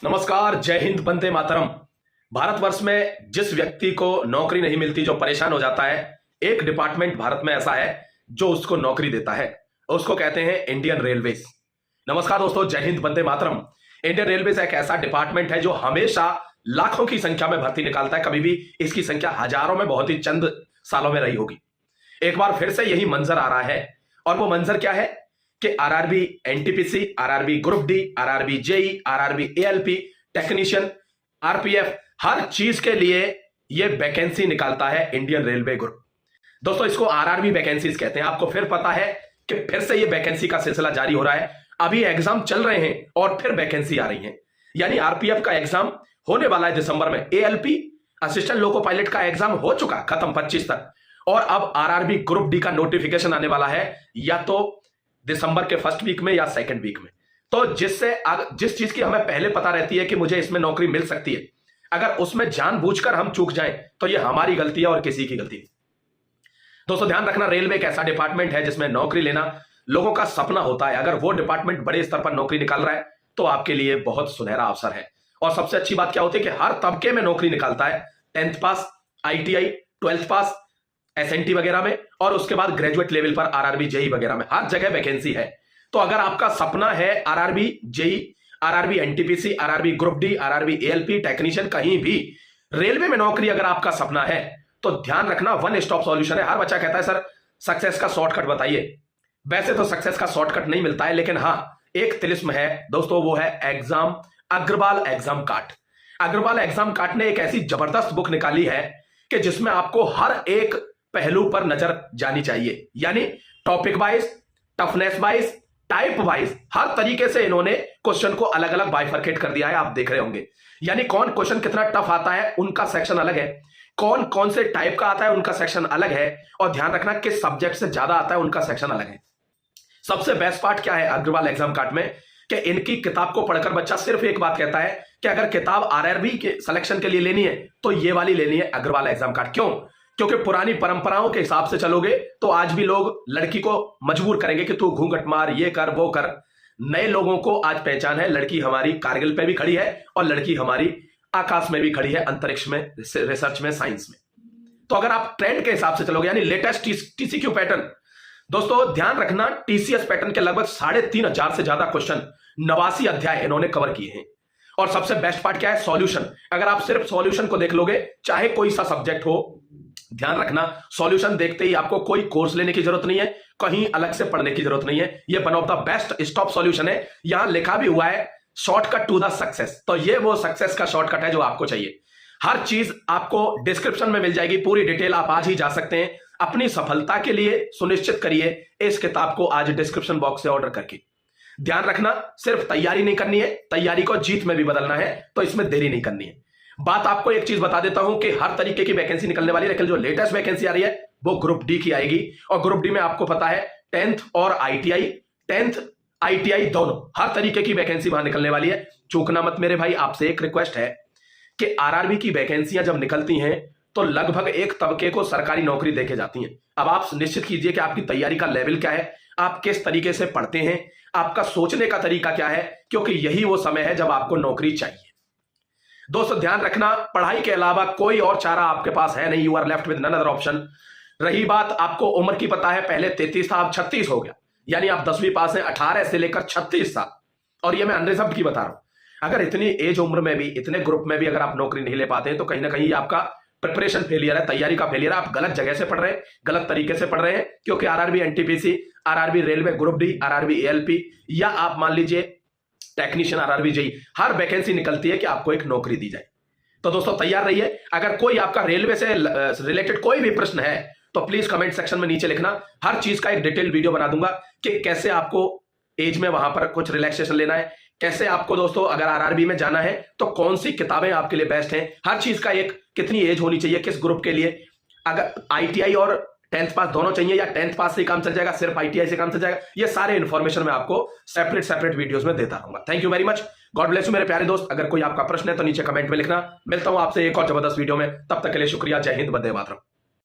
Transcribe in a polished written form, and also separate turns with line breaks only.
नमस्कार, जय हिंद, वंदे मातरम। भारतवर्ष में जिस व्यक्ति को नौकरी नहीं मिलती, जो परेशान हो जाता है, एक डिपार्टमेंट भारत में ऐसा है जो उसको नौकरी देता है। उसको कहते हैं इंडियन रेलवेज। नमस्कार दोस्तों, जय हिंद, वंदे मातरम। इंडियन रेलवेज एक ऐसा डिपार्टमेंट है जो हमेशा लाखों की संख्या में भर्ती निकालता है। कभी भी इसकी संख्या हजारों में बहुत ही चंद सालों में रही होगी। एक बार फिर से यही मंजर आ रहा है, और वो मंजर क्या है कि RRB NTPC, RRB group D, RRB JE, RRB ALP, technician, RPF, हर चीज के लिए ये वैकेंसी निकालता है इंडियन रेलवे ग्रुप। दोस्तों, इसको आरआरबी वैकेंसीज कहते हैं। आपको फिर पता है कि फिर से ये वैकेंसी का सिलसिला जारी हो रहा है। अभी एग्जाम चल रहे हैं और फिर वैकेंसी आ रही है। यानी आरपीएफ का एग्जाम होने वाला है दिसंबर में, एएलपी असिस्टेंट लोको पायलट का एग्जाम हो चुका खत्म 25 तक, और अब आरआरबी ग्रुप डी का नोटिफिकेशन आने वाला है, या तो दिसंबर के फर्स्ट वीक में या सेकंड वीक में। तो जिस चीज की हमें पहले पता रहती है कि मुझे इसमें नौकरी मिल सकती है, अगर उसमें जानबूझकर हम चूक जाएं तो ये हमारी गलती है और किसी की गलती नहीं। दोस्तों, ध्यान रखना, रेलवे एक ऐसा डिपार्टमेंट है जिसमें नौकरी लेना लोगों का सपना होता है। अगर वो डिपार्टमेंट बड़े स्तर पर नौकरी निकाल रहा है तो आपके लिए बहुत सुनहरा अवसर है। और सबसे अच्छी बात क्या होती है कि हर तबके में नौकरी निकालता है। 10th पास, आईटीआई, 12th पास, एसएनटी वगैरह में, और उसके बाद ग्रेजुएट लेवल पर आरआरबी जेई वगैरह में हर जगह वैकेंसी है। तो अगर आपका सपना है RRB JE, RRB NTPC, RRB group D, RRB ALP, technician, कहीं भी रेलवे में नौकरी अगर आपका सपना है तो ध्यान रखना, वन स्टॉप सॉल्यूशन है। हर बच्चा कहता है सर सक्सेस का शॉर्टकट बताइए। वैसे तो सक्सेस का शॉर्टकट नहीं मिलता है, लेकिन हाँ, एक तिलिस्म है दोस्तों, वो है exam, Agarwal exam card. Agarwal exam card ने एक ऐसी जबरदस्त बुक निकाली है कि जिसमें आपको हर एक पहलू पर नजर जानी चाहिए। यानी topic wise, toughness wise, type wise, हर तरीके से इन्होंने क्वेश्चन को अलग अलग बाइफरकेट कर दिया है। आप देख रहे होंगे, यानी कौन क्वेश्चन कितना टफ आता है उनका सेक्शन अलग है, कौन कौन से टाइप का आता है उनका सेक्शन अलग है, और ध्यान रखना किस सब्जेक्ट से ज्यादा आता है उनका सेक्शन अलग है। सबसे बेस्ट पार्ट क्या है अग्रवाल एग्जाम कार्ड में, कि इनकी किताब को पढ़कर बच्चा सिर्फ एक बात कहता है कि अगर किताब आरआरबी के सिलेक्शन के लिए लेनी है तो ये वाली लेनी है, अग्रवाल एग्जाम कार्ड। क्यों? क्योंकि पुरानी परंपराओं के हिसाब से चलोगे तो आज भी लोग लड़की को मजबूर करेंगे कि तू घूंघट मार, ये कर, वो कर। नए लोगों को आज पहचान है, लड़की हमारी कारगिल पे भी खड़ी है और लड़की हमारी आकाश में भी खड़ी है, अंतरिक्ष में, रिसर्च में, साइंस में। तो अगर आप ट्रेंड के हिसाब से चलोगे, यानी लेटेस्ट टीसीक्यू पैटर्न, दोस्तों ध्यान रखना, टीसीएस पैटर्न के लगभग 3500 से ज्यादा क्वेश्चन, 89 अध्याय इन्होंने कवर किए हैं। और सबसे बेस्ट पार्ट क्या है? सॉल्यूशन। अगर आप सिर्फ सॉल्यूशन को देख लोगे, चाहे कोई सा सब्जेक्ट हो, ध्यान रखना, सॉल्यूशन देखते ही आपको कोई कोर्स लेने की जरूरत नहीं है, कहीं अलग से पढ़ने की जरूरत नहीं है। ये one of the best stop solution है। यहां लिखा भी हुआ है शॉर्टकट टू द सक्सेस। तो ये वो सक्सेस का शॉर्टकट है जो आपको चाहिए। हर चीज आपको डिस्क्रिप्शन में मिल जाएगी, पूरी डिटेल आप आज ही जा सकते हैं। अपनी सफलता के लिए सुनिश्चित करिए इस किताब को आज डिस्क्रिप्शन बॉक्स से ऑर्डर करके। ध्यान रखना, सिर्फ तैयारी नहीं करनी है, तैयारी को जीत में भी बदलना है, तो इसमें देरी नहीं करनी है। बात आपको एक चीज बता देता हूं कि हर तरीके की वैकेंसी निकलने वाली है, लेकिन जो लेटेस्ट वैकेंसी आ रही है वो ग्रुप डी की आएगी। और ग्रुप डी में आपको पता है 10th और आईटीआई, 10th आईटीआई दोनों, हर तरीके की वैकेंसी वहां निकलने वाली है। चूकना मत मेरे भाई। आपसे एक रिक्वेस्ट है कि आरआरबी की वैकेंसियां जब निकलती हैं तो लगभग एक तबके को सरकारी नौकरी देके जाती हैं। अब आप निश्चित कीजिए कि आपकी तैयारी का लेवल क्या है, आप किस तरीके से पढ़ते हैं, आपका सोचने का तरीका क्या है, क्योंकि यही वो समय है जब आपको नौकरी चाहिए। दोस्तों ध्यान रखना, पढ़ाई के अलावा कोई और चारा आपके पास है नहीं। You are left with none other option. रही बात आपको उम्र की, पता है पहले 33 था, अब 36 हो गया। यानी आप 10वीं पास हैं, 18 से लेकर 36 साल। और ये मैं अनरिजर्व्ड की बता रहा हूं। अगर इतनी एज उम्र में भी, इतने ग्रुप में भी अगर आप नौकरी नहीं ले पाते हैं तो कहीं ना कहीं आपका प्रिपरेशन फेलियर है, तैयारी का फेलियर है। आप गलत जगह से पढ़ रहे हैं, गलत तरीके से पढ़ रहे हैं। क्योंकि RRB NTPC, RRB railway group D, RRB ALP, या आप मान लीजिए टेक्नीशियन, आरआरबी जेई, हर वैकेंसी निकलती है कि आपको एक नौकरी दी जाए। तो दोस्तों तैयार रहिए। अगर कोई आपका रेलवे से रिलेटेड कोई भी प्रश्न है तो प्लीज कमेंट सेक्शन में नीचे लिखना। हर चीज का एक डिटेल वीडियो बना दूंगा कि कैसे आपको एज में वहां पर कुछ रिलैक्सेशन लेना है, कैसे आपको दोस्तों अगर आरआरबी में जाना है तो कौन सी किताबें आपके लिए बेस्ट हैं, हर चीज का एक कितनी एज होनी चाहिए किस ग्रुप के लिए, अगर आईटीआई और 10th पास दोनों चाहिए या 10th पास से काम चल जाएगा, सिर्फ आईटीआई से काम चल जाएगा, ये सारे इंफॉर्मेशन मैं आपको सेपरेट वीडियोस में देता रहूंगा। Thank you very much. God bless you मेरे प्यारे दोस्त। अगर कोई आपका प्रश्न है तो नीचे कमेंट में लिखना। मिलता हूं आपसे एक और जबरदस्त वीडियो में, तब तक के लिए शुक्रिया। जय हिंद, वंदे मातरम।